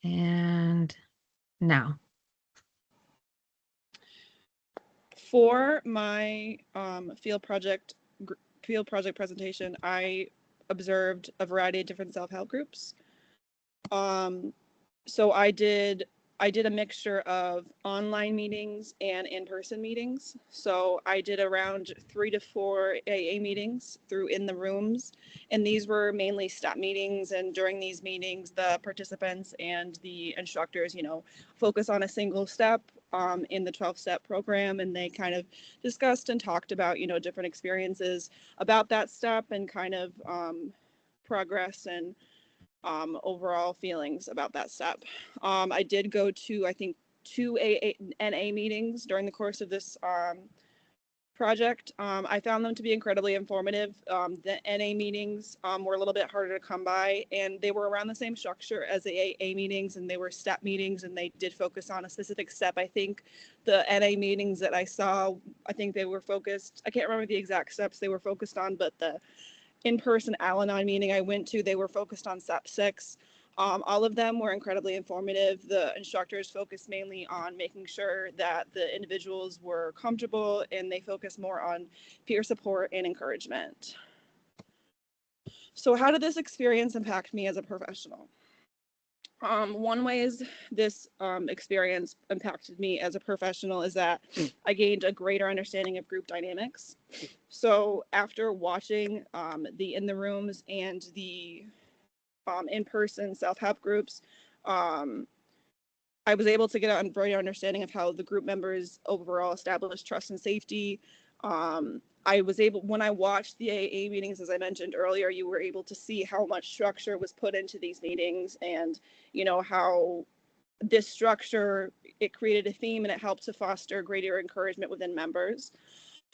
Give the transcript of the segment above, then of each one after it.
And now. For my field project presentation, I observed a variety of different self-help groups. Um, so I did a mixture of online meetings and in-person meetings. So I did around 3 to 4 AA meetings through in the rooms, and these were mainly STEP meetings. And during these meetings, the participants and the instructors, focus on a single step in the 12-step program, and they kind of discussed and talked about, different experiences about that step and kind of progress and overall feelings about that step. I did go to, I think, 2 NA meetings during the course of this project. I found them to be incredibly informative. The NA meetings were a little bit harder to come by, and they were around the same structure as the AA meetings, and they were step meetings, and they did focus on a specific step. I think the NA meetings that I saw, I think they were focused, I can't remember the exact steps they were focused on, but the in-person Al-Anon meeting I went to, they were focused on step 6. All of them were incredibly informative. The instructors focused mainly on making sure that the individuals were comfortable, and they focused more on peer support and encouragement. So how did this experience impact me as a professional? One way is this experience impacted me as a professional is that I gained a greater understanding of group dynamics. So after watching the in the rooms and the in-person self-help groups, I was able to get a greater understanding of how the group members overall established trust and safety. I was able, when I watched the AA meetings, as I mentioned earlier, you were able to see how much structure was put into these meetings, and how this structure, it created a theme and it helped to foster greater encouragement within members.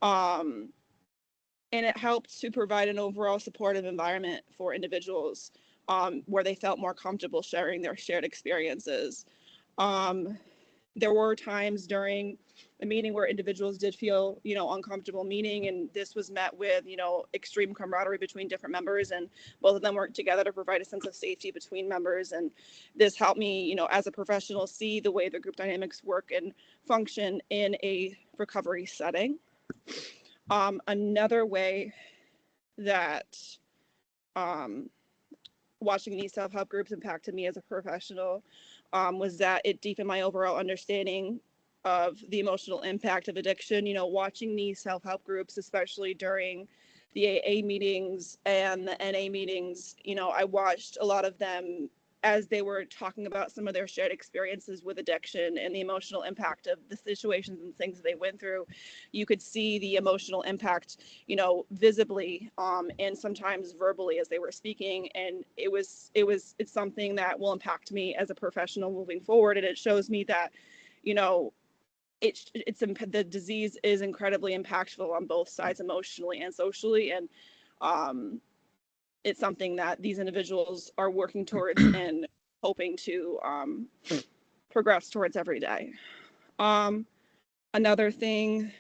And it helped to provide an overall supportive environment for individuals where they felt more comfortable sharing their shared experiences. There were times during the meeting where individuals did feel, uncomfortable meeting, and this was met with, extreme camaraderie between different members, and both of them worked together to provide a sense of safety between members. And this helped me, as a professional, see the way the group dynamics work and function in a recovery setting. Another way that watching these self-help groups impacted me as a professional was that it deepened my overall understanding of the emotional impact of addiction. Watching these self-help groups, especially during the AA meetings and the NA meetings, I watched a lot of them as they were talking about some of their shared experiences with addiction and the emotional impact of the situations and things they went through. You could see the emotional impact, visibly and sometimes verbally as they were speaking. And it's something that will impact me as a professional moving forward. And it shows me that, the disease is incredibly impactful on both sides, emotionally and socially. And it's something that these individuals are working towards and hoping to progress towards every day. Another thing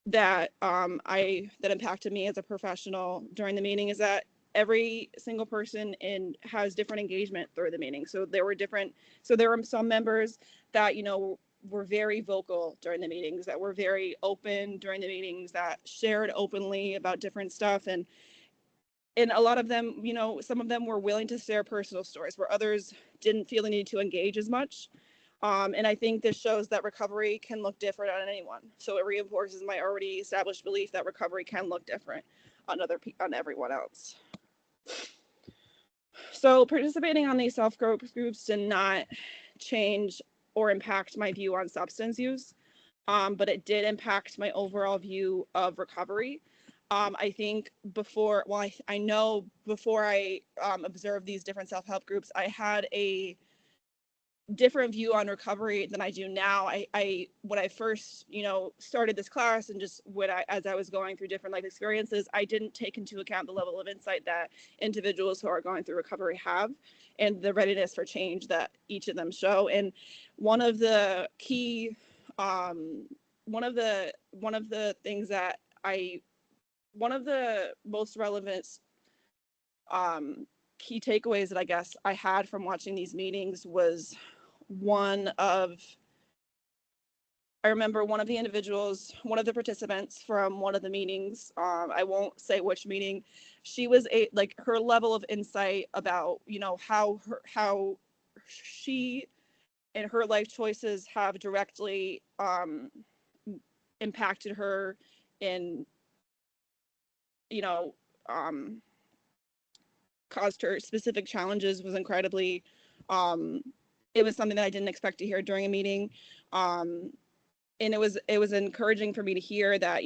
that that impacted me as a professional during the meeting is that every single person has different engagement through the meeting. So there were some members that were very vocal during the meetings, that were very open during the meetings, that shared openly about different stuff. And a lot of them, some of them were willing to share personal stories where others didn't feel the need to engage as much. And I think this shows that recovery can look different on anyone. So it reinforces my already established belief that recovery can look different on everyone else. So participating on these self-help groups did not change or impact my view on substance use, but it did impact my overall view of recovery. I think I know before I observed these different self-help groups, I had a different view on recovery than I do now. When I first, started this class, and just as I was going through different life experiences, I didn't take into account the level of insight that individuals who are going through recovery have, and the readiness for change that each of them show. And one of the key, one of the things one of the most relevant key takeaways that I guess I had from watching these meetings was I remember one of the individuals, one of the participants from one of the meetings, I won't say which meeting, she was her level of insight about, how she and her life choices have directly impacted her in, you know, um, caused her specific challenges was incredibly, it was something that I didn't expect to hear during a meeting. And it was encouraging for me to hear that,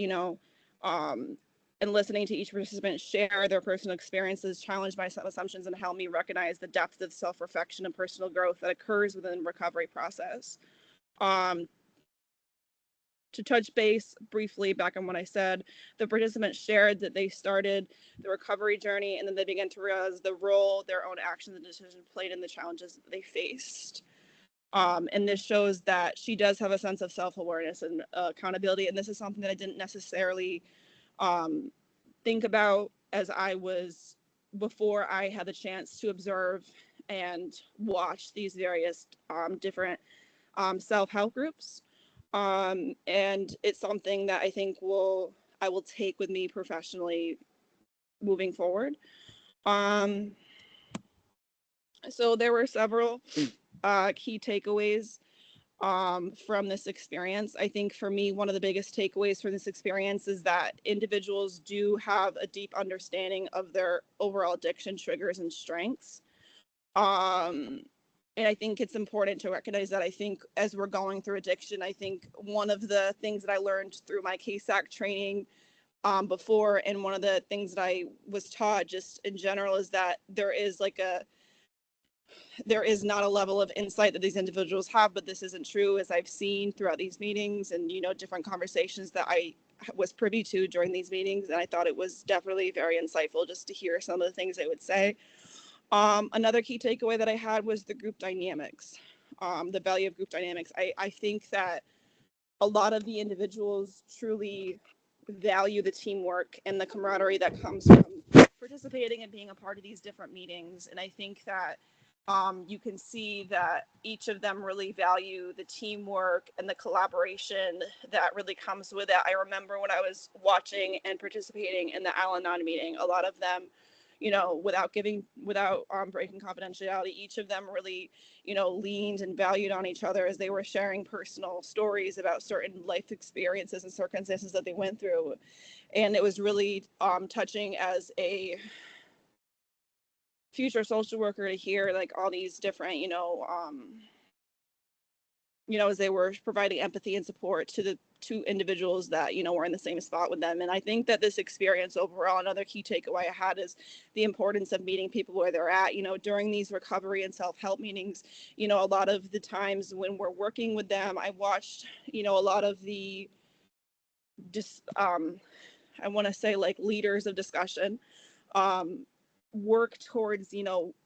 and listening to each participant share their personal experiences challenged my assumptions and help me recognize the depth of self-reflection and personal growth that occurs within the recovery process. To touch base briefly back on what I said, the participants shared that they started the recovery journey and then they began to realize the role their own actions and decisions played in the challenges that they faced. And this shows that she does have a sense of self-awareness and accountability. And this is something that I didn't necessarily think about as I was, before I had the chance to observe and watch these various different self-help groups. And it's something that I think I will take with me professionally moving forward. So there were several key takeaways from this experience. I think for me, one of the biggest takeaways from this experience is that individuals do have a deep understanding of their overall addiction triggers and strengths. And I think it's important to recognize that. I think as we're going through addiction, I think one of the things that I learned through my KSAC training before, and one of the things that I was taught just in general, is that there is not a level of insight that these individuals have, but this isn't true, as I've seen throughout these meetings and, different conversations that I was privy to during these meetings. And I thought it was definitely very insightful just to hear some of the things they would say. Another key takeaway that I had was the group dynamics, the value of group dynamics. I think that a lot of the individuals truly value the teamwork and the camaraderie that comes from participating and being a part of these different meetings. And I think that you can see that each of them really value the teamwork and the collaboration that really comes with it. I remember when I was watching and participating in the Al-Anon meeting, a lot of them, without breaking confidentiality, each of them really, leaned and valued on each other as they were sharing personal stories about certain life experiences and circumstances that they went through. And it was really touching as a future social worker to hear like all these different, as they were providing empathy and support to the two individuals that, were in the same spot with them. And I think that this experience overall, another key takeaway I had is the importance of meeting people where they're at, during these recovery and self-help meetings. A lot of the times when we're working with them, I watched, a lot of the just, I want to say like leaders of discussion, work towards,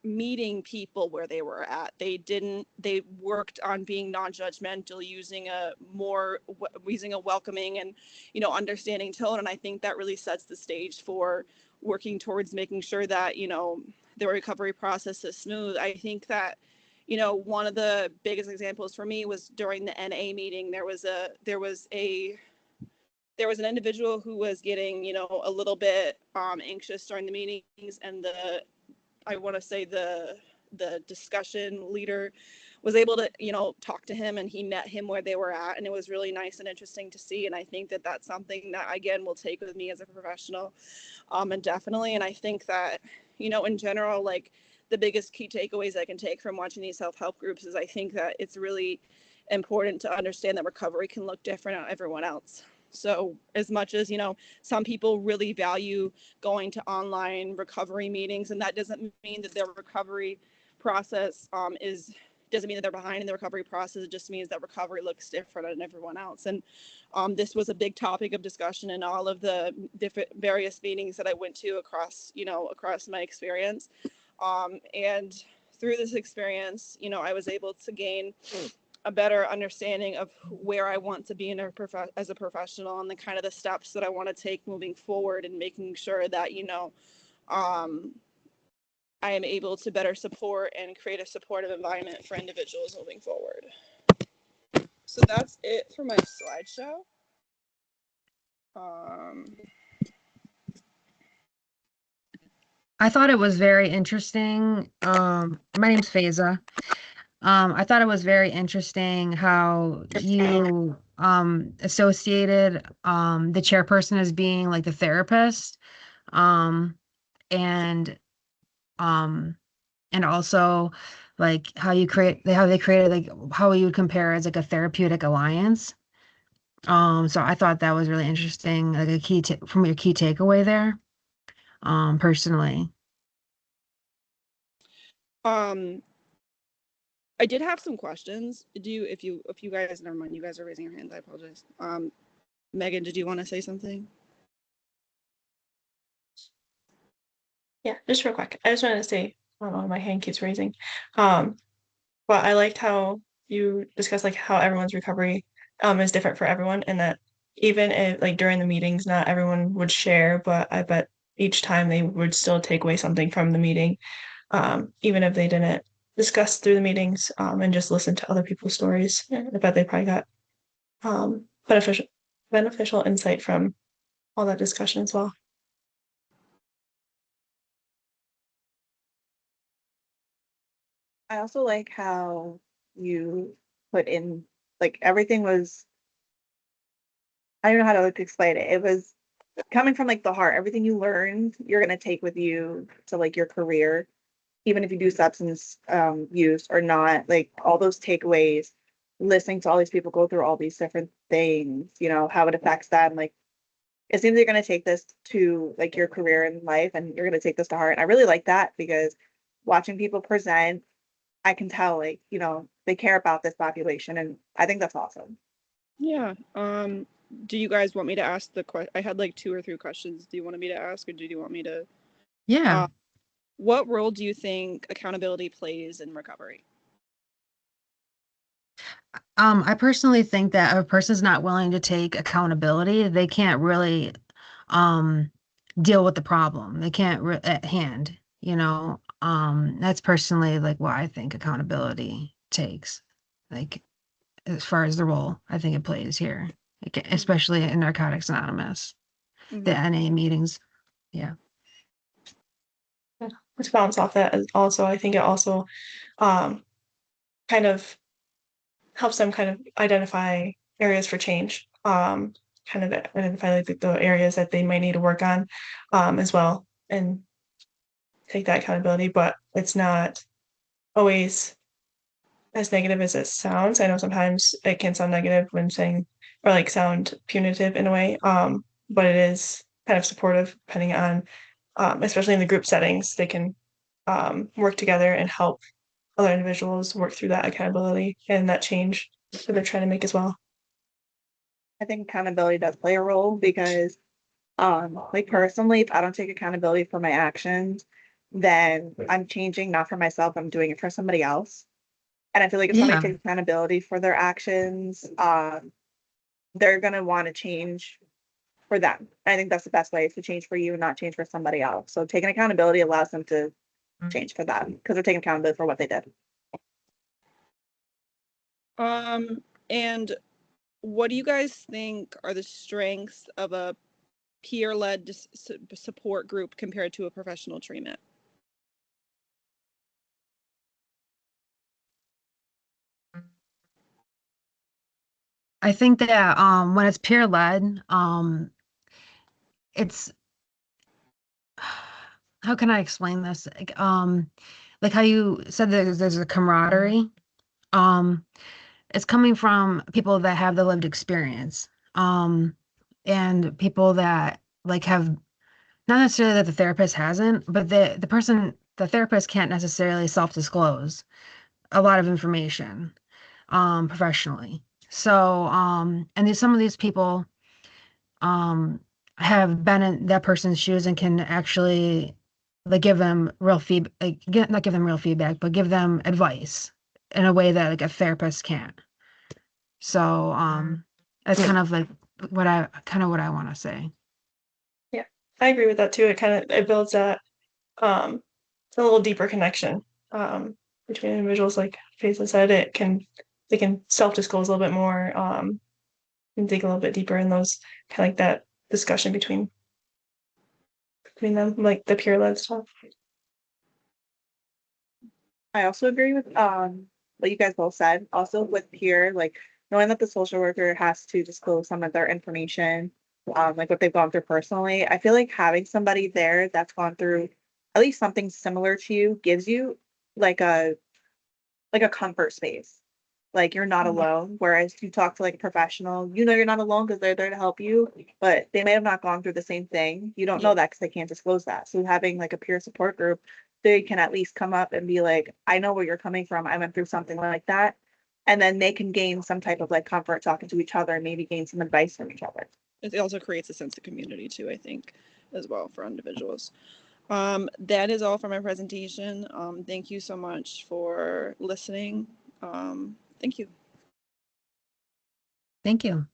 meeting people where they were at. They worked on being non-judgmental, using a welcoming and, understanding tone. And I think that really sets the stage for working towards making sure that, the recovery process is smooth. I think that, one of the biggest examples for me was during the NA meeting. There was an individual who was getting, a little bit anxious during the meetings, and I want to say the discussion leader was able to, talk to him, and he met him where they were at, and it was really nice and interesting to see. And I think that that's something that, again, will take with me as a professional, and definitely. And I think that, in general, like the biggest key takeaways I can take from watching these self-help groups is I think that it's really important to understand that recovery can look different on everyone else. So as much as, some people really value going to online recovery meetings, and that doesn't mean that their recovery process doesn't mean that they're behind in the recovery process. It just means that recovery looks different on everyone else. And this was a big topic of discussion in all of the different various meetings that I went to across my experience. And through this experience, I was able to gain a better understanding of where I want to be as a professional, and the kind of the steps that I want to take moving forward, and making sure that, I am able to better support and create a supportive environment for individuals moving forward. So that's it for my slideshow. I thought it was very interesting. My name's Faiza. I thought it was very interesting how you associated the chairperson as being like the therapist. Um, and um and also like how they created like how you would compare as like a therapeutic alliance. So I thought that was really interesting, like a from your key takeaway there, personally. um, I did have some questions. If you guys, never mind, you guys are raising your hands. I apologize. Megan, did you want to say something? Yeah, just real quick. I just wanted to say, I don't know, my hand keeps raising. But I liked how you discussed like how everyone's recovery is different for everyone, and that even if like during the meetings, not everyone would share, but I bet each time they would still take away something from the meeting, even if they didn't discuss through the meetings, and just listen to other people's stories. I bet they probably got beneficial insight from all that discussion as well. I also like how you put in like everything was, I don't know how to like explain it. It was coming from like the heart. Everything you learned, you're gonna take with you to like your career, even if you do substance use or not, like all those takeaways, listening to all these people go through all these different things, you know, how it affects them. Like it seems you're gonna take this to like your career in life and you're gonna take this to heart. And I really like that because watching people present, I can tell like, you know, they care about this population and I think that's awesome. Yeah. Do you guys want me to ask I had like 2 or 3 questions. Do you want me to ask, or do you want me to? Yeah. What role do you think accountability plays in recovery? I personally think that if a person's not willing to take accountability, they can't really um deal with the problem. They can't at hand, you know. That's personally like what I think accountability takes. Like as far as the role I think it plays here, like, especially in Narcotics Anonymous, the NA meetings. Yeah. To bounce off that also, I think it also kind of helps them kind of identify areas for change, kind of identify like the areas that they might need to work on as well, and take that accountability. But it's not always as negative as it sounds. I know sometimes it can sound negative when saying, or like sound punitive in a way, but it is kind of supportive depending on, especially in the group settings, they can work together and help other individuals work through that accountability and that change that they're trying to make as well. I think accountability does play a role because like personally, if I don't take accountability for my actions, then I'm changing not for myself, I'm doing it for somebody else. And I feel like if somebody Yeah. takes accountability for their actions, they're gonna want to change for them. I think that's the best way is to change for you and not change for somebody else. So taking accountability allows them to change for them because they're taking accountability for what they did. And what do you guys think are the strengths of a peer-led support group compared to a professional treatment? I think that when it's peer led, it's how can I explain this? Like how you said there's a camaraderie. Um, it's coming from people that have the lived experience. And people that like have not necessarily that the therapist hasn't, but the therapist can't necessarily self-disclose a lot of information professionally. So and some of these people um have been in that person's shoes and can actually like give them real feedback, like not give them real feedback, but give them advice in a way that like a therapist can't. So that's kind of like what I want to say. Yeah, I agree with that too. It builds that a little deeper connection between individuals. Like Faisal said, they can self-disclose a little bit more and dig a little bit deeper in those kind of like that discussion between them, like the peer-led stuff. I also agree with what you guys both said. Also with peer, like knowing that the social worker has to disclose some of their information, like what they've gone through personally. I feel like having somebody there that's gone through at least something similar to you gives you like a comfort space. Like you're not alone. Whereas you talk to like a professional, you know you're not alone because they're there to help you, but they may have not gone through the same thing. You don't know that because they can't disclose that. So having like a peer support group, they can at least come up and be like, I know where you're coming from. I went through something like that. And then they can gain some type of like comfort talking to each other and maybe gain some advice from each other. It also creates a sense of community too, I think, as well for individuals. That is all for my presentation. Thank you so much for listening. Thank you. Thank you.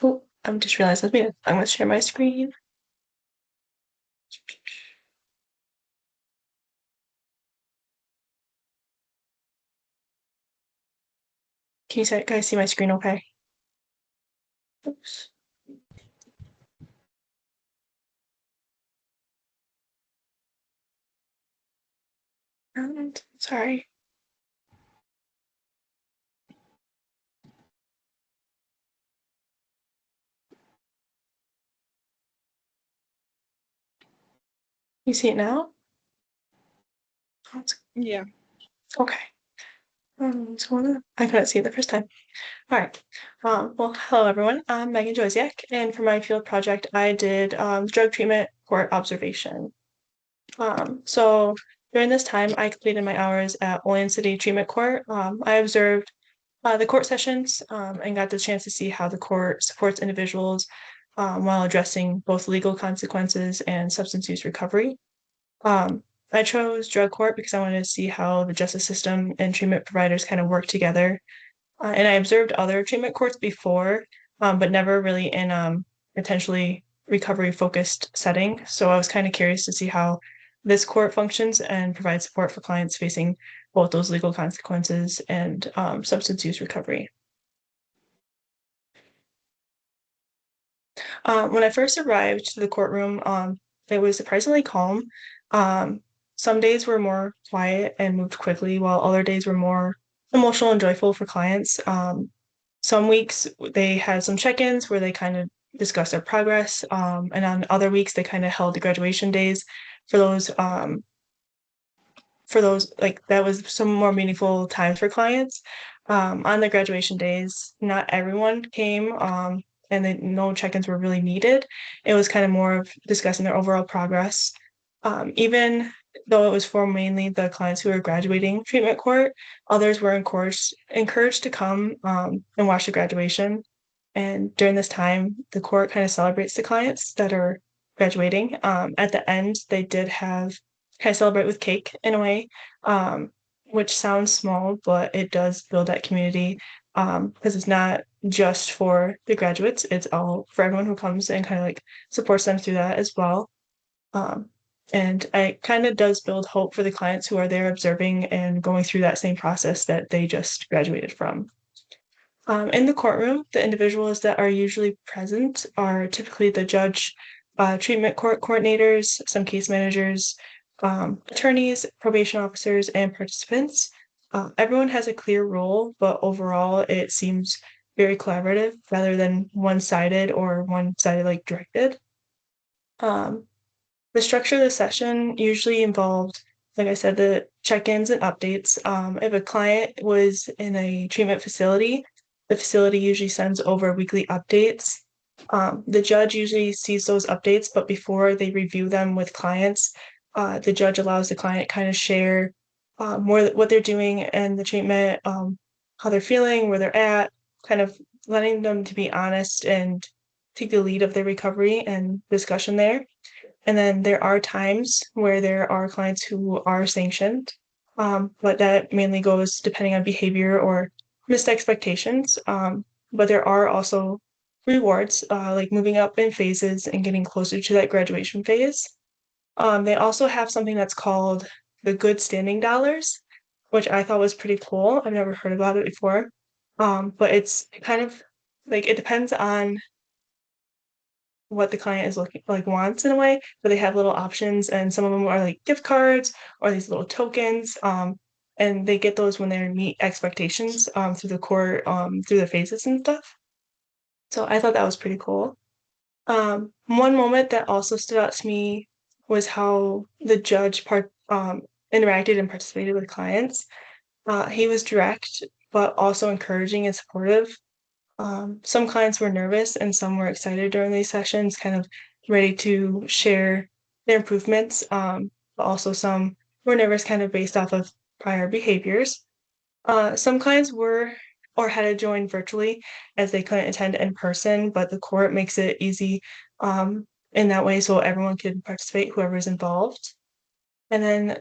Oh, I'm just realized I'm going to share my screen. Can you guys see my screen okay? Oops. Sorry. You see it now? Yeah. Okay. I couldn't see it the first time. All right. Well, hello everyone. I'm Megan Josiak, and for my field project, I did drug treatment court observation. So during this time, I completed my hours at Olean City Treatment Court. I observed the court sessions and got the chance to see how the court supports individuals while addressing both legal consequences and substance use recovery. I chose drug court because I wanted to see how the justice system and treatment providers kind of work together. And I observed other treatment courts before, but never really in potentially recovery focused setting. So I was kind of curious to see how this court functions and provides support for clients facing both those legal consequences and substance use recovery. When I first arrived to the courtroom, it was surprisingly calm. Some days were more quiet and moved quickly, while other days were more emotional and joyful for clients. Some weeks they had some check-ins where they kind of discussed their progress, and on other weeks they kind of held the graduation days for those like that was some more meaningful times for clients. On the graduation days, not everyone came, and no check-ins were really needed. It was kind of more of discussing their overall progress. Even though it was for mainly the clients who were graduating treatment court, others were encouraged to come and watch the graduation. And during this time, the court kind of celebrates the clients that are graduating. At the end, they did have kind of celebrate with cake in a way, which sounds small, but it does build that community because it's not just for the graduates, it's all for everyone who comes and kind of like supports them through that as well. And it kind of does build hope for the clients who are there observing and going through that same process that they just graduated from. In the courtroom, the individuals that are usually present are typically the judge, treatment court coordinators, some case managers, attorneys, probation officers, and participants. Everyone has a clear role, but overall it seems very collaborative rather than one-sided or one-sided like directed. The structure of the session usually involved, like I said, the check-ins and updates. If a client was in a treatment facility, the facility usually sends over weekly updates. The judge usually sees those updates, but before they review them with clients, the judge allows the client kind of share more what they're doing and the treatment, how they're feeling, where they're at, kind of letting them to be honest and take the lead of their recovery and discussion there. And then there are times where there are clients who are sanctioned, but that mainly goes depending on behavior or missed expectations. But there are also rewards, like moving up in phases and getting closer to that graduation phase. They also have something that's called the Good Standing Dollars, which I thought was pretty cool. I've never heard about it before. But it's kind of like it depends on what the client is looking like wants in a way, but they have little options and some of them are like gift cards or these little tokens. And they get those when they meet expectations through the core through the phases and stuff. So I thought that was pretty cool. One moment that also stood out to me was how the judge interacted and participated with clients. He was direct, but also encouraging and supportive. Some clients were nervous and some were excited during these sessions, kind of ready to share their improvements. But also some were nervous kind of based off of prior behaviors. Some clients were or had to join virtually as they couldn't attend in person, but the court makes it easy in that way so everyone can participate, whoever's involved. And then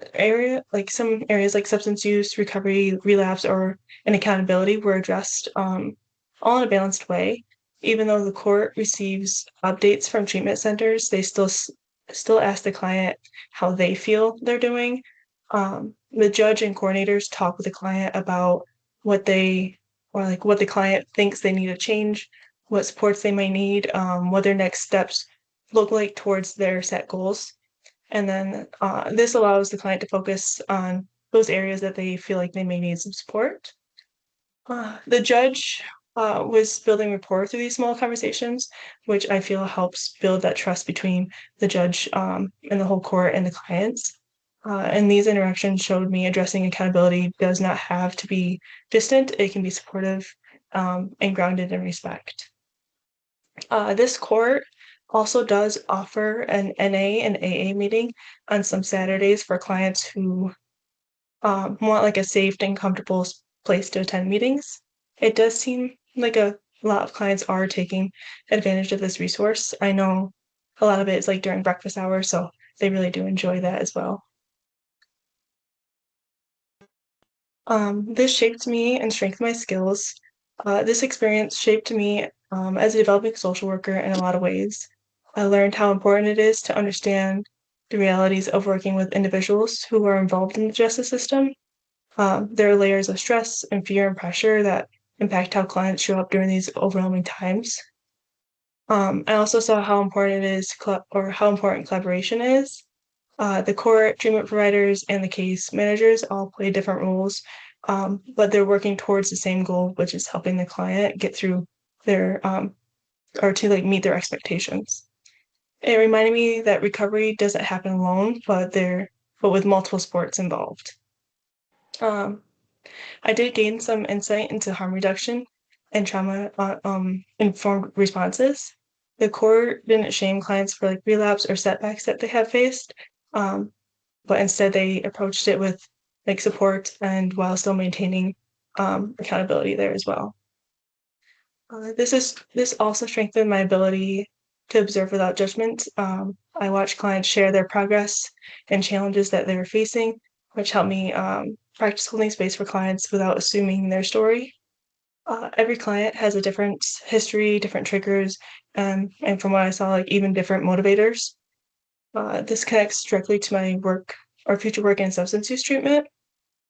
some areas like substance use, recovery, relapse, or and accountability were addressed all in a balanced way. Even though the court receives updates from treatment centers, they still ask the client how they feel they're doing. The judge and coordinators talk with the client about what they or like what the client thinks they need to change, what supports they may need, what their next steps look like towards their set goals. And then this allows the client to focus on those areas that they feel like they may need some support. The judge was building rapport through these small conversations, which I feel helps build that trust between the judge and the whole court and the clients. And these interactions showed me addressing accountability does not have to be distant. It can be supportive and grounded in respect. This court also does offer an NA and AA meeting on some Saturdays for clients who want like a safe and comfortable place to attend meetings. It does seem like a lot of clients are taking advantage of this resource. I know a lot of it is like during breakfast hours, so they really do enjoy that as well. This shaped me and strengthened my skills. This experience shaped me as a developing social worker in a lot of ways. I learned how important it is to understand the realities of working with individuals who are involved in the justice system. There are layers of stress and fear and pressure that impact how clients show up during these overwhelming times. I also saw how important it is, or how important collaboration is. The court, treatment providers, and the case managers all play different roles, but they're working towards the same goal, which is helping the client get through their or to like meet their expectations. It reminded me that recovery doesn't happen alone, but with multiple supports involved. I did gain some insight into harm reduction and trauma informed responses. The court didn't shame clients for like relapse or setbacks that they have faced, but instead they approached it with like support and while still maintaining accountability there as well. This also strengthened my ability to observe without judgment. I watched clients share their progress and challenges that they were facing, which helped me practice holding space for clients without assuming their story. Every client has a different history, different triggers, and from what I saw, like even different motivators. This connects directly to my work or future work in substance use treatment.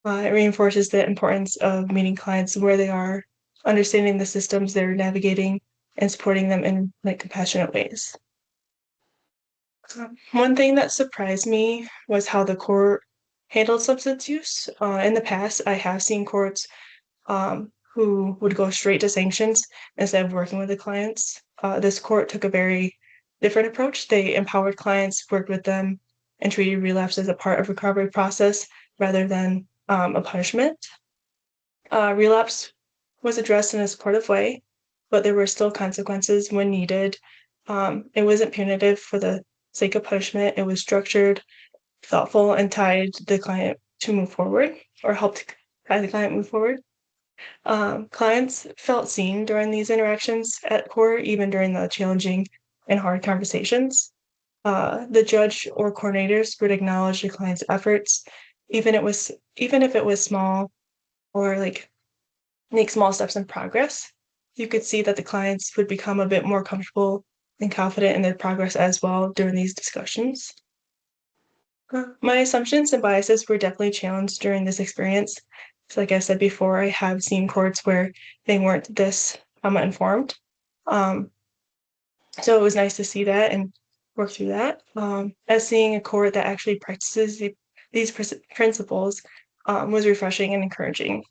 It reinforces the importance of meeting clients where they are, understanding the systems they're navigating, and supporting them in like compassionate ways. One thing that surprised me was how the court handled substance use. In the past, I have seen courts who would go straight to sanctions instead of working with the clients. This court took a very different approach. They empowered clients, worked with them, and treated relapse as a part of recovery process rather than a punishment. Relapse was addressed in a supportive way, but there were still consequences when needed. It wasn't punitive for the sake of punishment. It was structured, thoughtful, and tied the client to move forward or helped guide the client move forward. Clients felt seen during these interactions at court, even during the challenging and hard conversations. The judge or coordinators would acknowledge the client's efforts, even if it was small, or like make small steps in progress. you could see that the clients would become a bit more comfortable and confident in their progress as well during these discussions. My assumptions and biases were definitely challenged during this experience. So like I said before, I have seen courts where they weren't this informed. So it was nice to see that and work through that. As seeing a court that actually practices these principles was refreshing and encouraging.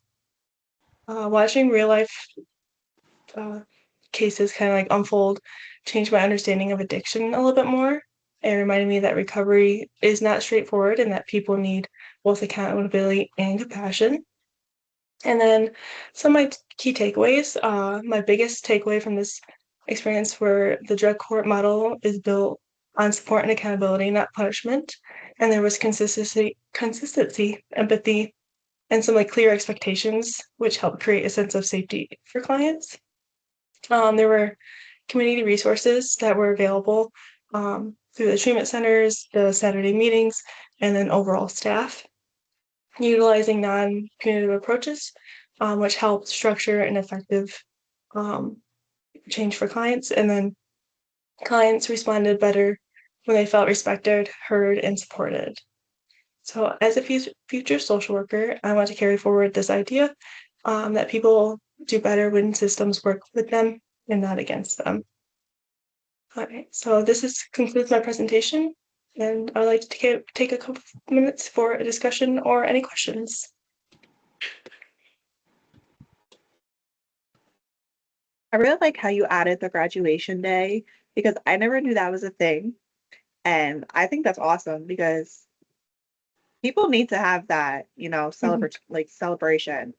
Watching real life cases kind of like unfold changed my understanding of addiction a little bit more. It reminded me that recovery is not straightforward and that people need both accountability and compassion. And then some of my key takeaways. My biggest takeaway from this experience were the drug court model is built on support and accountability, not punishment. And there was consistency, empathy, and some like clear expectations, which helped create a sense of safety for clients. There were community resources that were available through the treatment centers, the Saturday meetings, and then overall staff. Utilizing non-punitive approaches, which helped structure an effective change for clients. And then clients responded better when they felt respected, heard, and supported. So as a future social worker, I want to carry forward this idea that people do better when systems work with them and not against them. All right, so concludes my presentation, and I'd like to take a couple of minutes for a discussion or any questions. I really like how you added the graduation day because I never knew that was a thing. And I think that's awesome because people need to have that, celebration.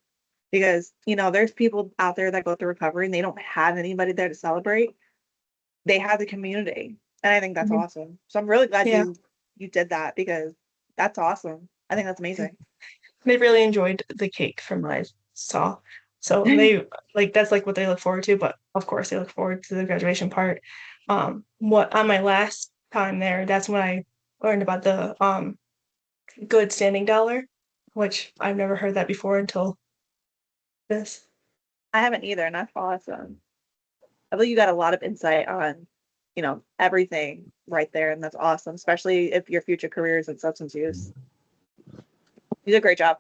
Because, there's people out there that go through recovery and they don't have anybody there to celebrate. They have the community. And I think that's Mhm. awesome. So I'm really glad Yeah. you did that because that's awesome. I think that's amazing. They really enjoyed the cake from what I saw. So they that's like what they look forward to, but of course they look forward to the graduation part. What on my last time there, that's when I learned about the good standing dollar, which I've never heard that before until this. I haven't either, and that's awesome. I believe you got a lot of insight on, everything right there, and that's awesome, especially if your future career is in substance use. You did a great job.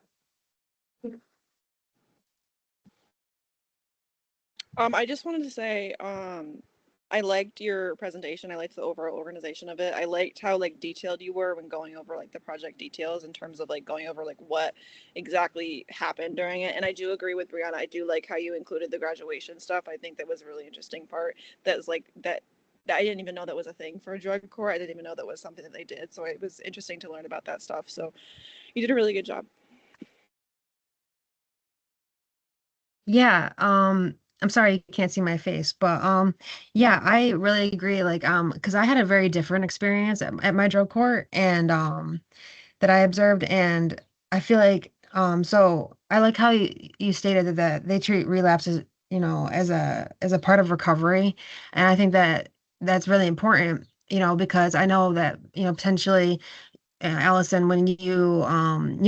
I just wanted to say, I liked your presentation. I liked the overall organization of it. I liked how like detailed you were when going over like the project details in terms of like going over like what exactly happened during it. And I do agree with Brianna. I do like how you included the graduation stuff. I think that was a really interesting part. That's like that I didn't even know that was a thing for a drug court. I didn't even know that was something that they did. So it was interesting to learn about that stuff. So you did a really good job. Yeah, I'm sorry you can't see my face, but yeah, I really agree. Like, because I had a very different experience at my drug court and that I observed, and I feel like so I like how you stated that they treat relapses, as a part of recovery, and I think that that's really important, because I know that, potentially Allison, when you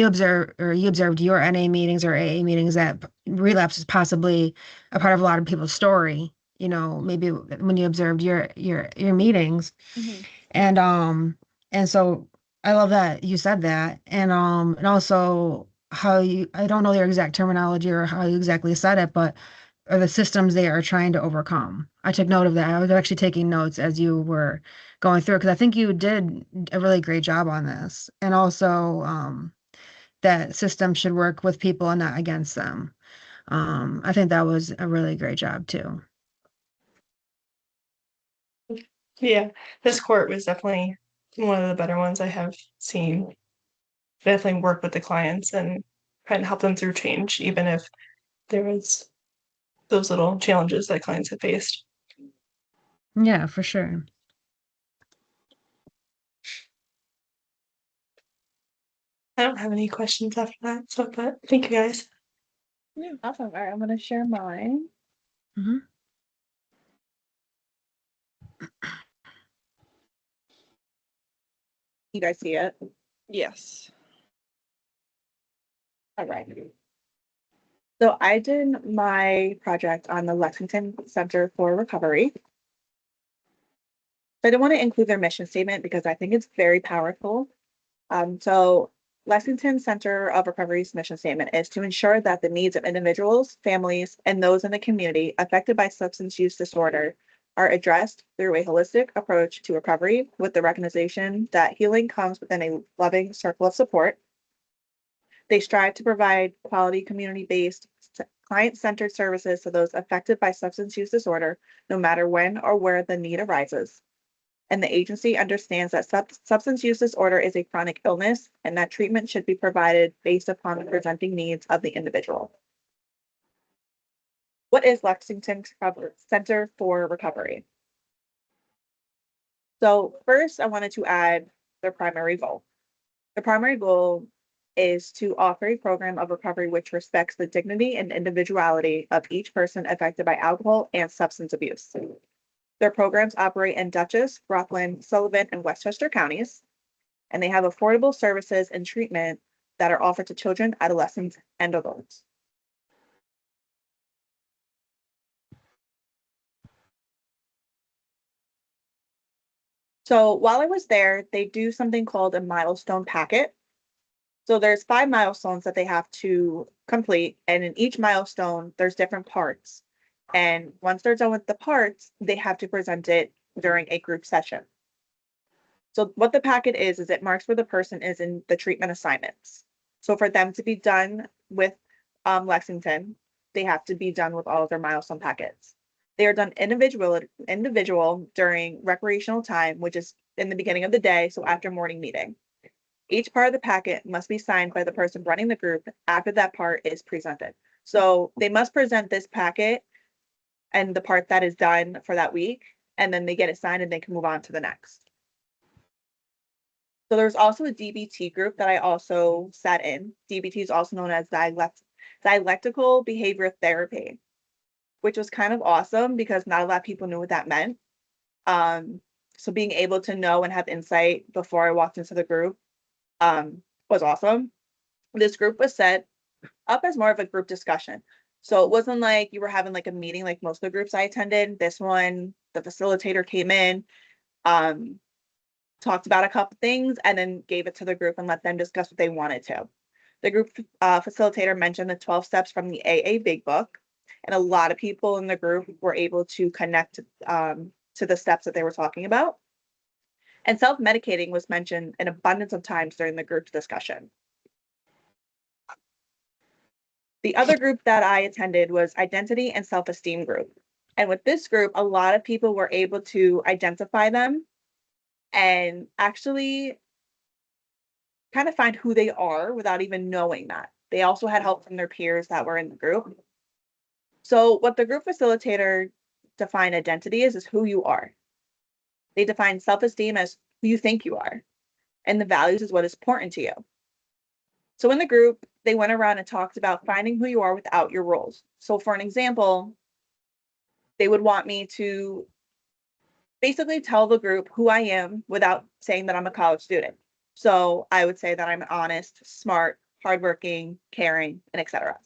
observed your NA meetings or AA meetings, that relapse is possibly a part of a lot of people's story. Maybe when you observed your meetings, Mm-hmm. and so I love that you said that, and also how I don't know your exact terminology or how you exactly said it, but are the systems they are trying to overcome. I took note of that. I was actually taking notes as you were going through because I think you did a really great job on this. And also that system should work with people and not against them. I think that was a really great job too. Yeah, this court was definitely one of the better ones I have seen. Definitely work with the clients and try to help them through change, even if there was those little challenges that clients have faced. Yeah, for sure. I don't have any questions after that, so but thank you guys. Yeah. Awesome. All right, I'm gonna share mine. Hmm. You guys see it? Yes. All right. So I did my project on the Lexington Center for Recovery. I didn't want to include their mission statement because I think it's very powerful. So Lexington Center of Recovery's mission statement is to ensure that the needs of individuals, families, and those in the community affected by substance use disorder are addressed through a holistic approach to recovery with the recognition that healing comes within a loving circle of support. They strive to provide quality community-based client-centered services to those affected by substance use disorder, no matter when or where the need arises. And the agency understands that substance use disorder is a chronic illness and that treatment should be provided based upon the presenting needs of the individual. What is Lexington Center for Recovery? So first, I wanted to add their primary goal. The primary goal is to offer a program of recovery which respects the dignity and individuality of each person affected by alcohol and substance abuse. Their programs operate in Dutchess, Rockland, Sullivan, and Westchester counties, and they have affordable services and treatment that are offered to children, adolescents, and adults. So while I was there, they do something called a milestone packet. So there's 5 milestones that they have to complete, and in each milestone, there's different parts. And once they're done with the parts, they have to present it during a group session. So what the packet is it marks where the person is in the treatment assignments. So for them to be done with Lexington, they have to be done with all of their milestone packets. They are done individual during recreational time, which is in the beginning of the day, so after morning meeting. Each part of the packet must be signed by the person running the group after that part is presented. So they must present this packet and the part that is done for that week, and then they get it signed and they can move on to the next. So there's also a DBT group that I also sat in. DBT is also known as dialectical behavior therapy, which was kind of awesome because not a lot of people knew what that meant. So being able to know and have insight before I walked into the group was awesome. This group was set up as more of a group discussion. So it wasn't like you were having like a meeting like most of the groups I attended. This one, the facilitator came in, talked about a couple things, and then gave it to the group and let them discuss what they wanted to. The group facilitator mentioned the 12 steps from the AA Big Book, and a lot of people in the group were able to connect to the steps that they were talking about. And self-medicating was mentioned an abundance of times during the group discussion. The other group that I attended was Identity and Self-Esteem group. And with this group, a lot of people were able to identify them and actually kind of find who they are without even knowing that. They also had help from their peers that were in the group. So what the group facilitator defined identity is who you are. They define self-esteem as who you think you are, and the values is what is important to you. So in the group, they went around and talked about finding who you are without your roles. So for an example, they would want me to basically tell the group who I am without saying that I'm a college student. So I would say that I'm honest, smart, hardworking, caring, and etc.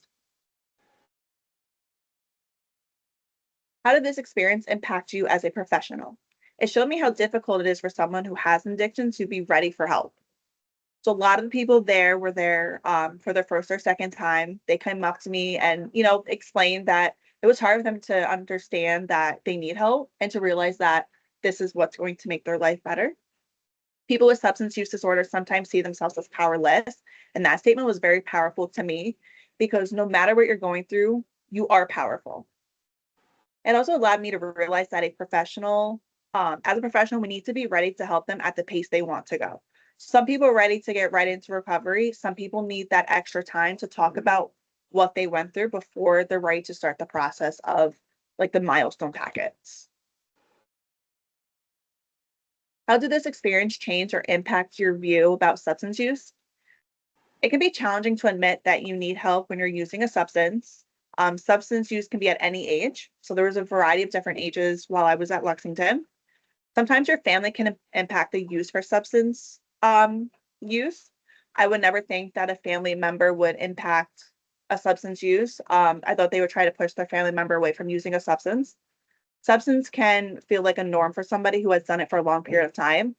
How did this experience impact you as a professional? It showed me how difficult it is for someone who has an addiction to be ready for help. So a lot of the people there were there for their first or second time. They came up to me and, explained that it was hard for them to understand that they need help and to realize that this is what's going to make their life better. People with substance use disorder sometimes see themselves as powerless. And that statement was very powerful to me because no matter what you're going through, you are powerful. It also allowed me to realize that as a professional, we need to be ready to help them at the pace they want to go. Some people are ready to get right into recovery. Some people need that extra time to talk about what they went through before they're ready to start the process of like the milestone packets. How did this experience change or impact your view about substance use? It can be challenging to admit that you need help when you're using a substance. Substance use can be at any age. So there was a variety of different ages while I was at Lexington. Sometimes your family can impact the use for substance use. I would never think that a family member would impact a substance use. I thought they would try to push their family member away from using a substance. Substance can feel like a norm for somebody who has done it for a long period of time.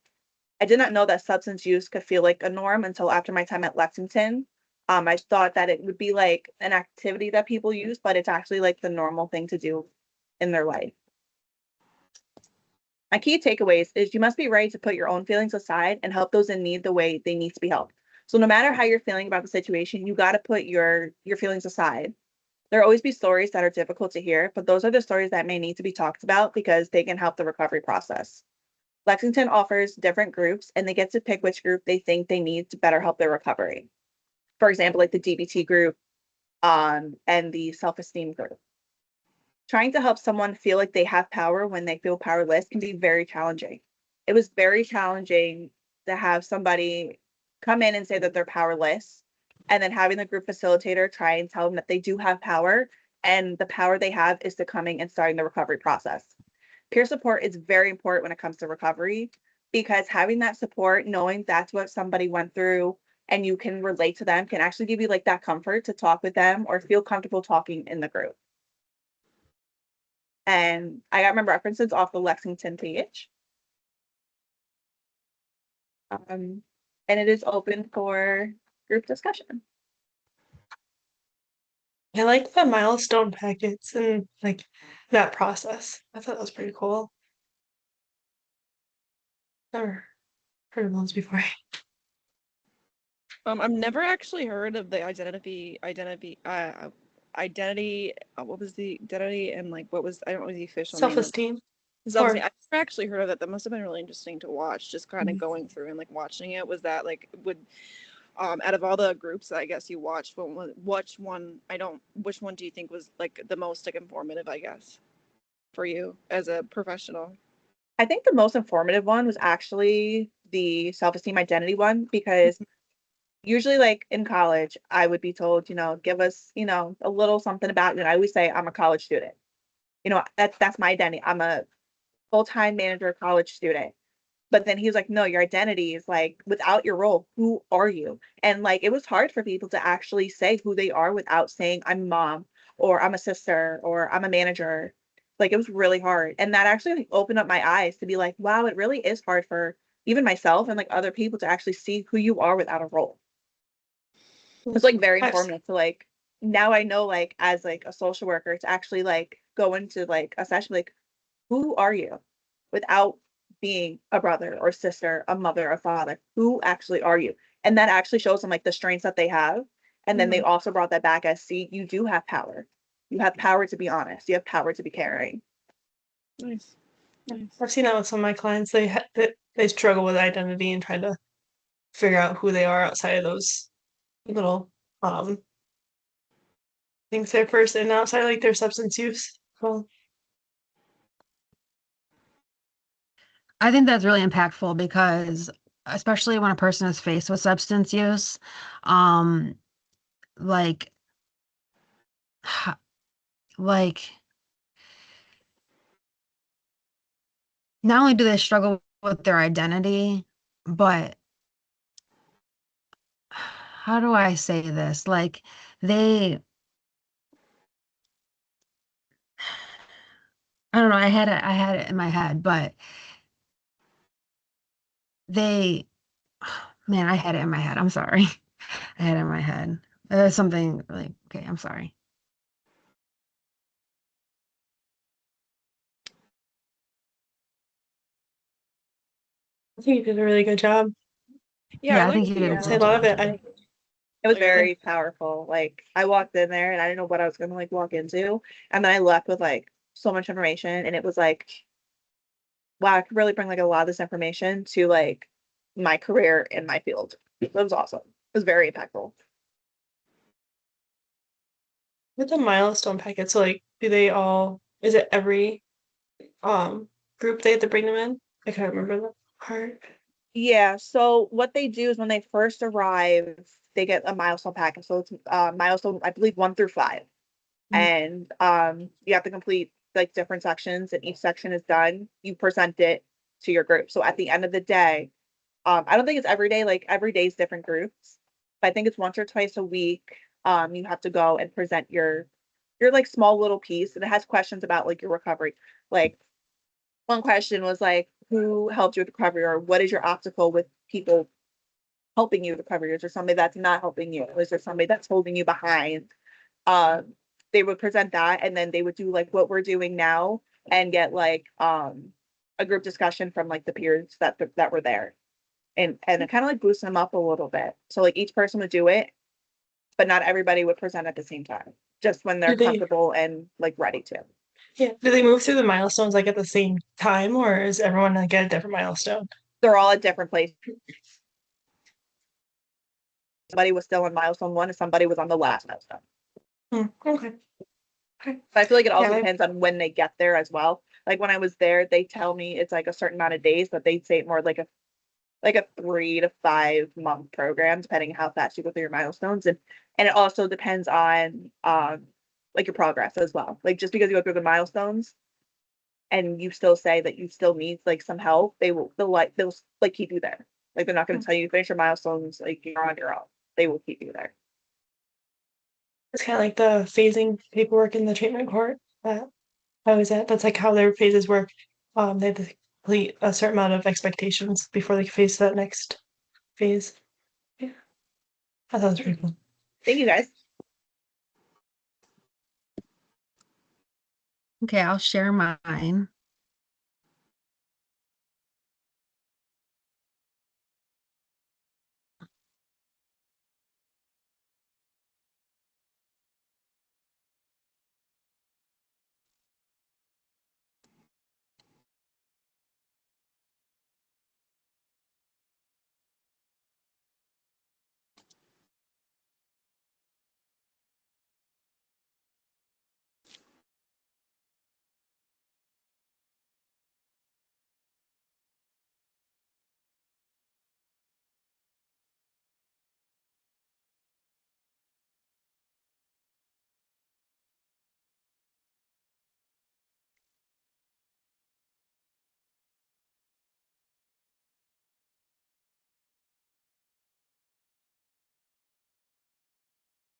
I did not know that substance use could feel like a norm until after my time at Lexington. I thought that it would be like an activity that people use, but it's actually like the normal thing to do in their life. My key takeaways is you must be ready to put your own feelings aside and help those in need the way they need to be helped. So no matter how you're feeling about the situation, you got to put your feelings aside. There will always be stories that are difficult to hear, but those are the stories that may need to be talked about because they can help the recovery process. Lexington offers different groups and they get to pick which group they think they need to better help their recovery. For example, like the DBT group and the self-esteem group. Trying to help someone feel like they have power when they feel powerless can be very challenging. It was very challenging to have somebody come in and say that they're powerless, and then having the group facilitator try and tell them that they do have power, and the power they have is to coming and starting the recovery process. Peer support is very important when it comes to recovery because having that support, knowing that's what somebody went through and you can relate to them can actually give you like that comfort to talk with them or feel comfortable talking in the group. And I got my references off the Lexington page. And it is open for group discussion. I like the milestone packets and like that process. I thought that was pretty cool. Never heard of those before. I've never actually heard of the identity. What was the identity and like what was, I don't know the official name. Self-esteem. Self-esteem. I've never actually heard of that. That must have been really interesting to watch. Just kind of Mhm. going through and like watching it. Was that like would out of all the groups that I guess you watched, which one do you think was like the most like informative, I guess, for you as a professional? I think the most informative one was actually the self-esteem identity one because usually like in college, I would be told, give us, a little something about you. And I always say I'm a college student. That's my identity. I'm a full-time manager college student. But then he was like, no, your identity is like without your role, who are you? And like it was hard for people to actually say who they are without saying I'm a mom or I'm a sister or I'm a manager. Like it was really hard. And that actually like opened up my eyes to be like, wow, it really is hard for even myself and like other people to actually see who you are without a role. It's like very Nice. informative to like now I know like as like a social worker to actually like go into like a session like who are you without being a brother or sister, a mother, a father, who actually are you? And that actually shows them like the strengths that they have. And then they also brought that back as see, you do have power. You have power to be honest. You have power to be caring. Nice. Nice. I've seen that with some of my clients. They struggle with identity and trying to figure out who they are outside of those little things there first, and outside like their substance use. Well, I think that's really impactful because especially when a person is faced with substance use, um, like, h- like not only do they struggle with their identity, but how do I say this? Like they, I don't know, I had it in my head, but they, man, I had it in my head. I'm sorry. I had it in my head. Something like, okay, I'm sorry. I think you did a really good job. Yeah, I like think you did a I'd say a great lot of job. it. It was Like, very powerful. Like I walked in there and I didn't know what I was gonna like walk into. And then I left with like so much information and it was like, wow, I could really bring like a lot of this information to like my career in my field. It was awesome. It was very impactful. With the milestone packet, so like, do they all? Is it every group they have to bring them in? I can't remember that part. Yeah, so what they do is when they first arrive, they get a milestone packet. So it's milestone, I believe 1 through 5. And you have to complete like different sections, and each section is done. You present it to your group. So at the end of the day, I don't think it's every day, like every day is different groups, but I think it's once or twice a week. you have to go and present your like small little piece, and it has questions about like your recovery. Like one question was like, who helped you with recovery, or what is your obstacle with people helping you with recovery? Is there somebody that's not helping you? Is there somebody that's holding you behind? They would present that, and then they would do like what we're doing now and get like a group discussion from like the peers that were there, and it kind of like boosts them up a little bit. So like each person would do it, but not everybody would present at the same time, just when they're Do they- comfortable and like ready to. Yeah. Do they move through the milestones like at the same time, or is everyone like at a different milestone? They're all at different places. Somebody was still on milestone 1 and somebody was on the last milestone. Okay. But I feel like it also Yeah, depends on when they get there as well. Like when I was there, they tell me it's like a certain amount of days, but they'd say it more like a 3 to 5 month program, depending on how fast you go through your milestones. And it also depends on like your progress as well. Like just because you go through the milestones and you still say that you still need like some help, they'll keep you there. Like they're not going to tell you finish your milestones, like you're on your own. They will keep you there. It's kind of like the phasing paperwork in the treatment court. How is that? That's like how their phases work. They have to complete a certain amount of expectations before they can face that next phase. Yeah, that sounds pretty cool. Thank you guys. Okay, I'll share mine.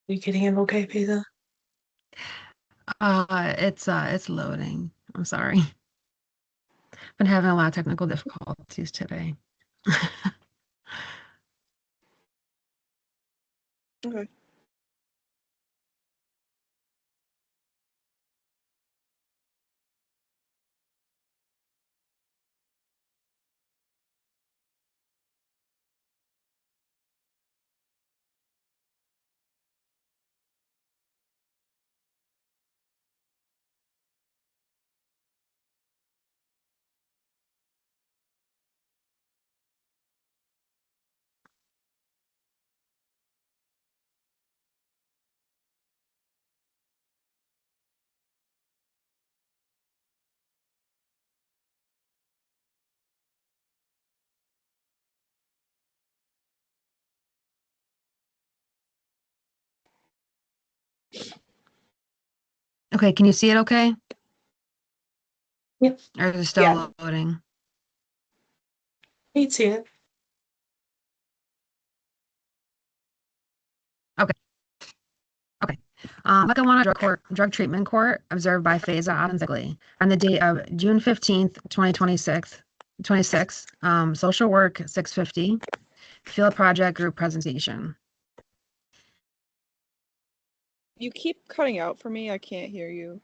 Are you getting it okay, Pesa? It's loading. I'm sorry. Been having a lot of technical difficulties today. Okay. Okay, can you see it okay? Yep. Or is it still Yeah. loading? You can see it. Lackawanna Drug Treatment Court observed by Faiza Adenzigli on the date of June 15th, 2026, social work 650, field project group presentation. You keep cutting out for me. I can't hear you.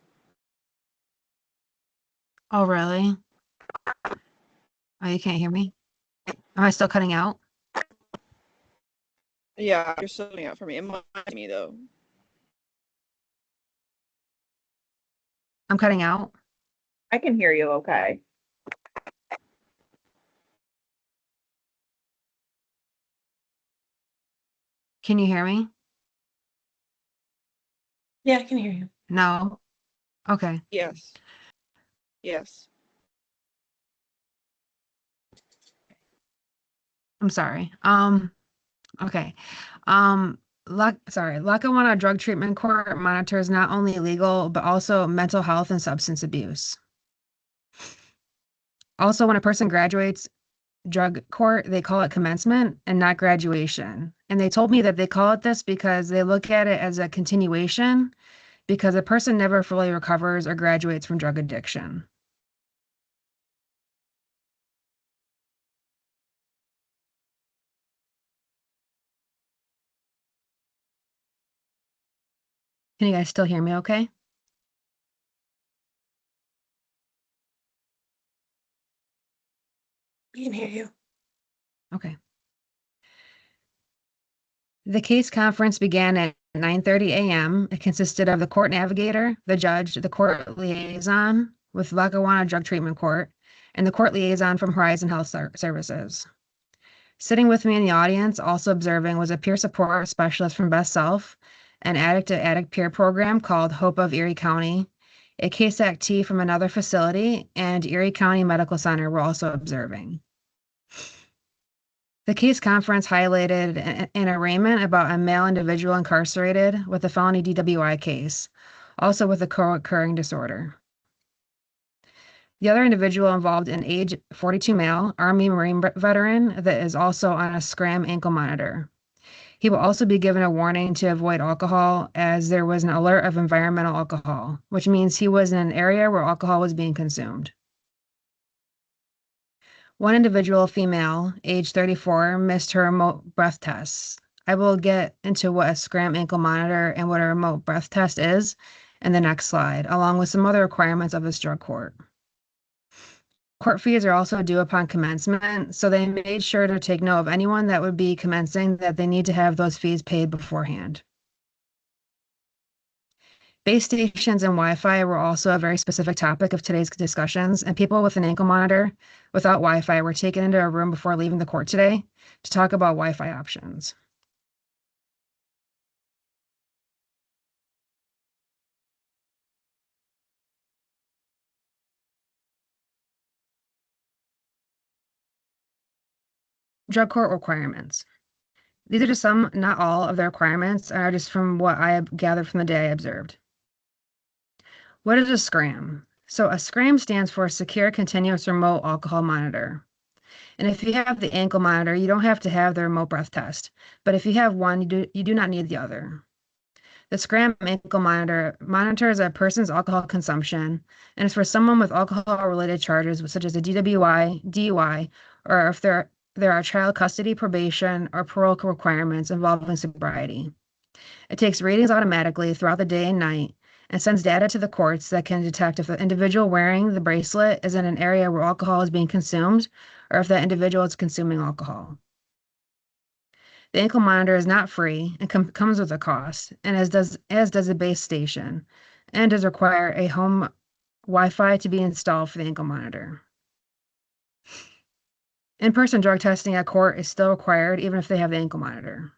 Oh, really? Oh, you can't hear me? Am I still cutting out? Yeah, you're still cutting out for me. It might be me though. I'm cutting out. I can hear you okay. Can you hear me? Yeah, I can hear you. No? Okay. Yes. Yes. I'm sorry. Okay. Lackawanna Drug Treatment Court monitors not only legal, but also mental health and substance abuse. Also, when a person graduates drug court, they call it commencement and not graduation. And they told me that they call it this because they look at it as a continuation because a person never fully recovers or graduates from drug addiction. Can you guys still hear me okay? We can hear you. Okay. The case conference began at 9:30 a.m. It consisted of the court navigator, the judge, the court liaison with Lackawanna Drug Treatment Court, and the court liaison from Horizon Health Services. Sitting with me in the audience, also observing, was a peer support specialist from Best Self, an addict-to-addict peer program called Hope of Erie County, a case actee from another facility, and Erie County Medical Center were also observing. The case conference highlighted an arraignment about a male individual incarcerated with a felony DWI case, also with a co-occurring disorder. The other individual involved an age 42 male, Army Marine veteran that is also on a SCRAM ankle monitor. He will also be given a warning to avoid alcohol as there was an alert of environmental alcohol, which means he was in an area where alcohol was being consumed. One individual, female, age 34, missed her remote breath tests. I will get into what a SCRAM ankle monitor and what a remote breath test is in the next slide, along with some other requirements of this drug court. Court fees are also due upon commencement, so they made sure to take note of anyone that would be commencing that they need to have those fees paid beforehand. Base stations and Wi-Fi were also a very specific topic of today's discussions, and people with an ankle monitor without Wi-Fi were taken into a room before leaving the court today to talk about Wi-Fi options. Drug court requirements. These are just some, not all, of the requirements, and are just from what I gathered from the day I observed. What is a SCRAM? So a SCRAM stands for Secure Continuous Remote Alcohol Monitor. And if you have the ankle monitor, you don't have to have the remote breath test. But if you have one, you do not need the other. The SCRAM ankle monitor monitors a person's alcohol consumption and is for someone with alcohol-related charges such as a DWI, DUI, or if there are child custody, probation, or parole requirements involving sobriety. It takes readings automatically throughout the day and night and sends data to the courts that can detect if the individual wearing the bracelet is in an area where alcohol is being consumed or if that individual is consuming alcohol. The ankle monitor is not free and comes with a cost, and as does the base station, and does require a home Wi-Fi to be installed for the ankle monitor. In-person drug testing at court is still required even if they have the ankle monitor.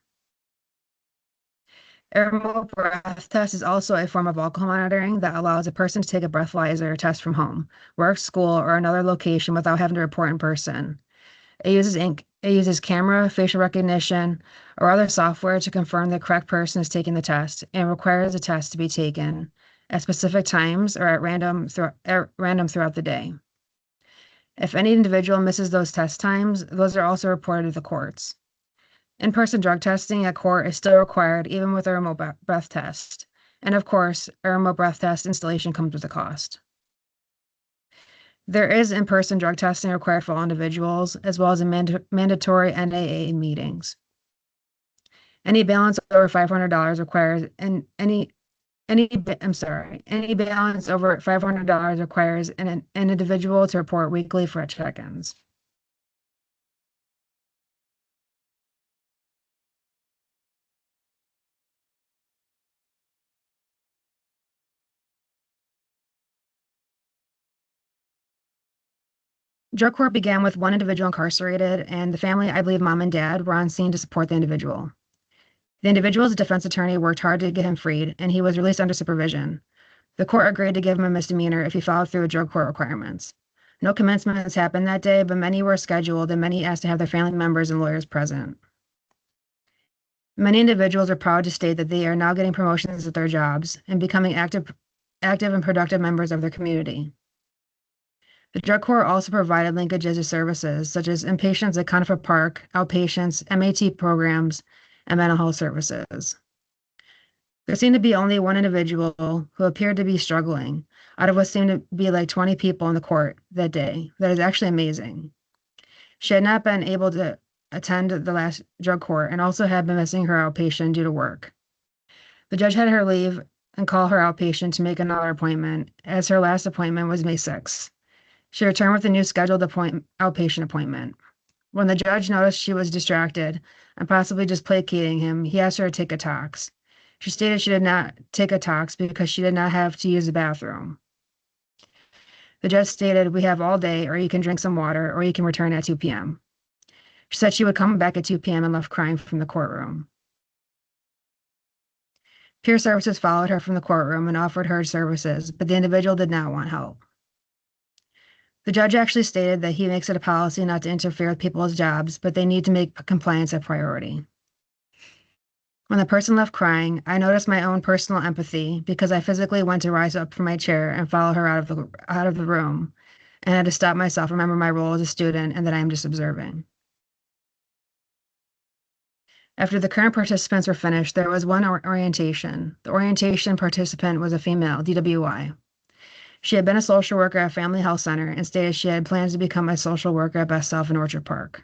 A remote breath test is also a form of alcohol monitoring that allows a person to take a breathalyzer test from home, work, school, or another location without having to report in person. It uses camera, facial recognition, or other software to confirm the correct person is taking the test and requires the test to be taken at specific times or at random throughout the day. If any individual misses those test times, those are also reported to the courts. In-person drug testing at court is still required even with a remote breath test. And of course, a remote breath test installation comes with a cost. There is in-person drug testing required for all individuals, as well as mandatory NAA meetings. Any balance over $500 requires any balance over $500 requires an individual to report weekly for check-ins. Drug court began with one individual incarcerated, and the family, I believe mom and dad, were on scene to support the individual. The individual's defense attorney worked hard to get him freed, and he was released under supervision. The court agreed to give him a misdemeanor if he followed through with drug court requirements. No commencements happened that day, but many were scheduled, and many asked to have their family members and lawyers present. Many individuals are proud to state that they are now getting promotions at their jobs and becoming active and productive members of their community. The drug court also provided linkages to services such as inpatients at Conifer Park, outpatients, MAT programs, and mental health services. There seemed to be only one individual who appeared to be struggling out of what seemed to be like 20 people in the court that day. That is actually amazing. She had not been able to attend the last drug court and also had been missing her outpatient due to work. The judge had her leave and call her outpatient to make another appointment, as her last appointment was May 6th. She returned with a new scheduled outpatient appointment. When the judge noticed she was distracted and possibly just placating him, he asked her to take a tox. She stated she did not take a tox because she did not have to use the bathroom. The judge stated, "We have all day, or you can drink some water, or you can return at 2 p.m. She said she would come back at 2 p.m. and left crying from the courtroom. Peer Services followed her from the courtroom and offered her services, but the individual did not want help. The judge actually stated that he makes it a policy not to interfere with people's jobs, but they need to make compliance a priority. When the person left crying, I noticed my own personal empathy because I physically went to rise up from my chair and follow her out of the room, and had to stop myself, remember my role as a student, and that I am just observing. After the current participants were finished, there was one orientation. The orientation participant was a female, DWI. She had been a social worker at Family Health Center and stated she had plans to become a social worker at Best Self in Orchard Park.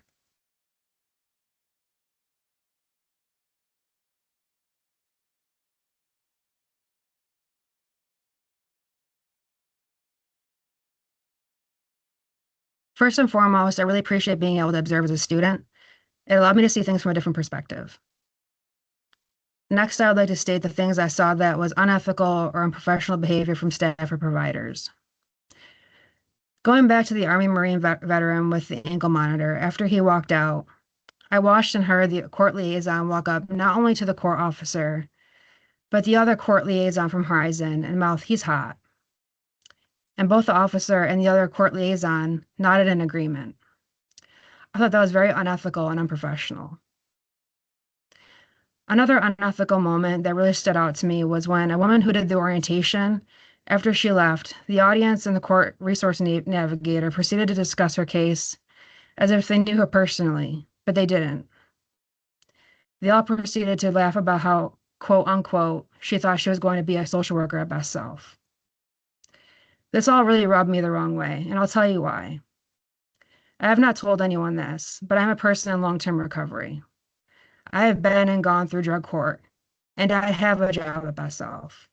First and foremost, I really appreciate being able to observe as a student. It allowed me to see things from a different perspective. Next, I would like to state the things I saw that was unethical or unprofessional behavior from staff or providers. Going back to the Army Marine veteran with the ankle monitor, after he walked out, I watched and heard the court liaison walk up not only to the court officer, but the other court liaison from Horizon and mouth, "He's hot." And both the officer and the other court liaison nodded in agreement. I thought that was very unethical and unprofessional. Another unethical moment that really stood out to me was when a woman who did the orientation, after she left, the audience and the court resource navigator proceeded to discuss her case as if they knew her personally, but they didn't. They all proceeded to laugh about how, quote unquote, she thought she was going to be a social worker at Best Self. This all really rubbed me the wrong way, and I'll tell you why. I have not told anyone this, but I'm a person in long-term recovery. I have been and gone through drug court, and I have a job at Best Self.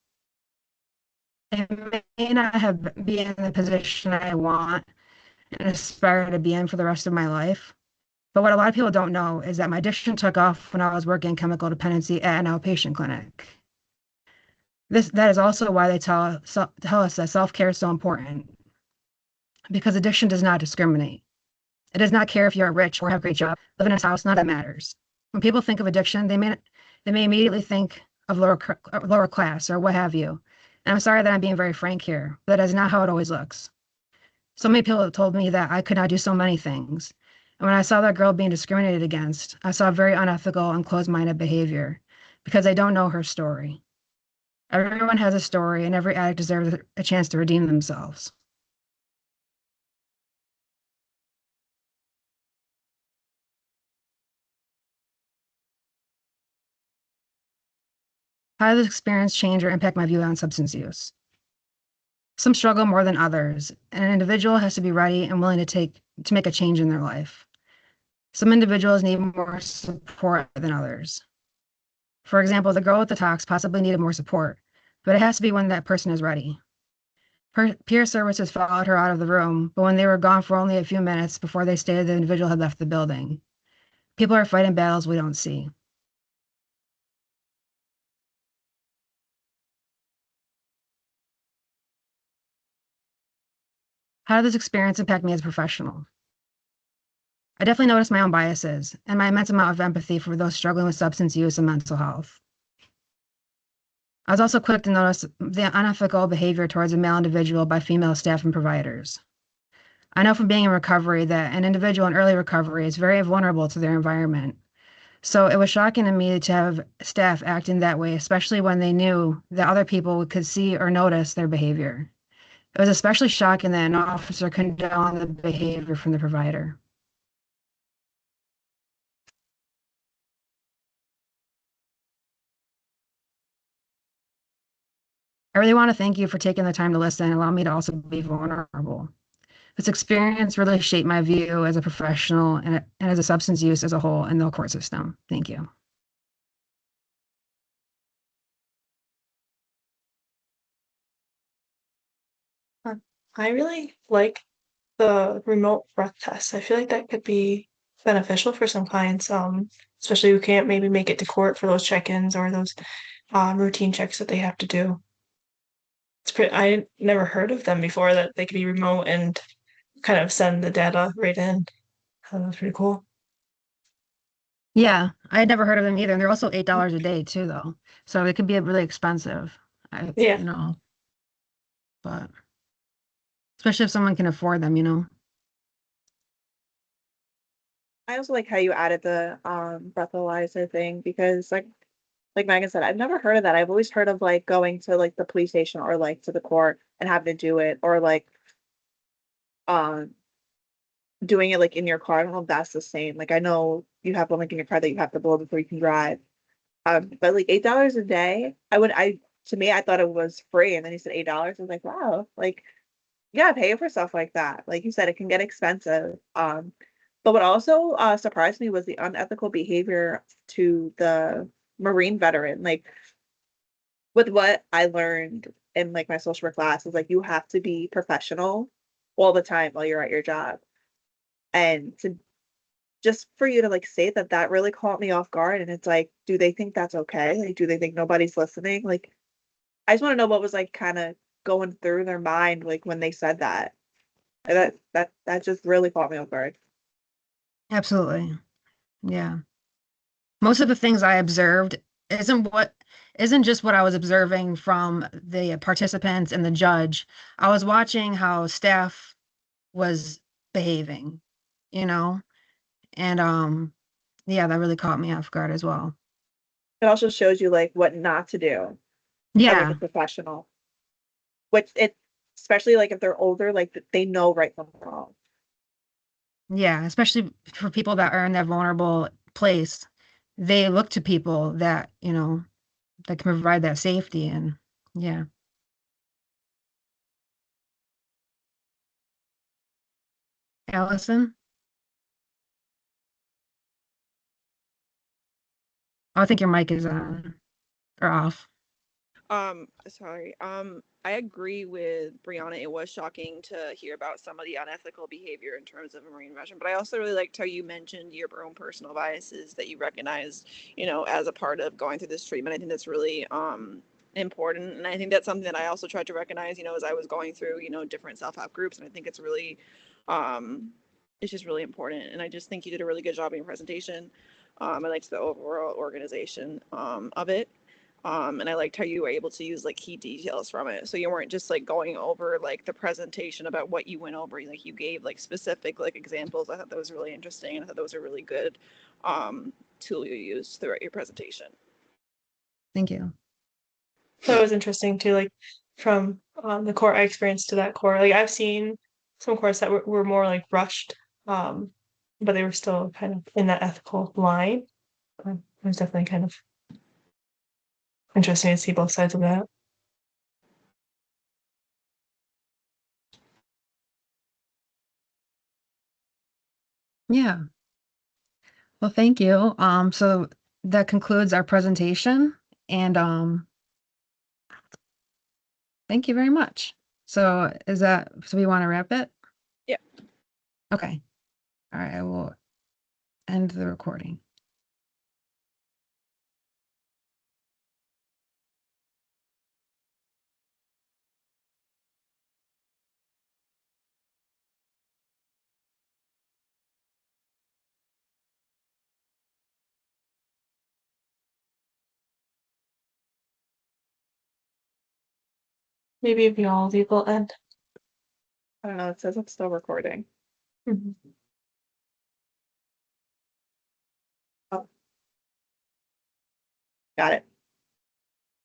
I may not be in the position I want and aspire to be in for the rest of my life, but what a lot of people don't know is that my addiction took off when I was working chemical dependency at an outpatient clinic. That is also why they tell us that self-care is so important, because addiction does not discriminate. It does not care if you're rich or have a great job, live in a house, none of that matters. When people think of addiction, they may immediately think of lower class or what have you. And I'm sorry that I'm being very frank here, but that is not how it always looks. So many people told me that I could not do so many things. And when I saw that girl being discriminated against, I saw very unethical and closed-minded behavior because I don't know her story. Everyone has a story, and every addict deserves a chance to redeem themselves. How did this experience change or impact my view on substance use? Some struggle more than others, and an individual has to be ready and willing to make a change in their life. Some individuals need more support than others. For example, the girl with the tox possibly needed more support, but it has to be when that person is ready. Peer Services followed her out of the room, but when they were gone for only a few minutes before they stated the individual had left the building. People are fighting battles we don't see. How did this experience impact me as a professional? I definitely noticed my own biases and my immense amount of empathy for those struggling with substance use and mental health. I was also quick to notice the unethical behavior towards a male individual by female staff and providers. I know from being in recovery that an individual in early recovery is very vulnerable to their environment. So it was shocking to me to have staff acting that way, especially when they knew that other people could see or notice their behavior. It was especially shocking that an officer condoned the behavior from the provider. I really want to thank you for taking the time to listen and allow me to also be vulnerable. This experience really shaped my view as a professional and as a substance use as a whole in the court system. Thank you. I really like the remote breath test. I feel like that could be beneficial for some clients, especially who can't maybe make it to court for those check-ins or those routine checks that they have to do. I never heard of them before, that they could be remote and kind of send the data right in. That's pretty cool. Yeah, I had never heard of them either. And they're also $8 a day too, though. So it could be really expensive. Yeah. You know, but especially if someone can afford them, you know. I also like how you added the breathalyzer thing because like Megan said, I've never heard of that. I've always heard of like going to like the police station or like to the court and having to do it or like um doing it like in your car. I don't know if that's the same. Like I know you have one like in your car that you have to blow before you can drive. But like $8 a day, I to me I thought it was free and then you said $8. I was like, wow, like yeah, pay for stuff like that. Like you said, it can get expensive. But what also surprised me was the unethical behavior to the Marine veteran. Like with what I learned in like my social work class is like you have to be professional all the time while you're at your job. And to just for you to like say that that really caught me off guard. And it's like, do they think that's okay? Like, do they think nobody's listening? Like, I just want to know what was like kind of going through their mind like when they said that. And that just really caught me off guard. Absolutely. Yeah. Most of the things I observed isn't just what I was observing from the participants and the judge. I was watching how staff was behaving, you know, and yeah, that really caught me off guard as well. It also shows you like what not to do as like a Yeah, professional, which it especially like if they're older, like they know right from wrong. yeah, especially for people that are in that vulnerable place, they look to people that, you know, that can provide that safety and yeah. Allison, I think your mic is on or off. Sorry. I agree with Brianna. It was shocking to hear about some of the unethical behavior in terms of a Marine veteran, but I also really liked how you mentioned your own personal biases that you recognized, you know, as a part of going through this treatment. I think that's really important, and I think that's something that I also tried to recognize, you know, as I was going through, you know, different self-help groups, and I think it's really, it's just really important. And I just think you did a really good job in your presentation. I liked the overall organization of it. And I liked how you were able to use like key details from it. So you weren't just like going over like the presentation about what you went over. Like you gave like specific like examples. I thought that was really interesting. And I thought that was a really good tool you used throughout your presentation. Thank you. So it was interesting too, like from the court I experienced to that court. Like I've seen some courts that were more like rushed, but they were still kind of in that ethical line. It was definitely kind of interesting to see both sides of that. Yeah. Well, thank you. So that concludes our presentation and thank you very much. So so we want to wrap it? Yeah. Okay. All right, I will end the recording. Maybe if we all leave, we'll end. I don't know. It says I'm still recording. Mhm. Oh, got it.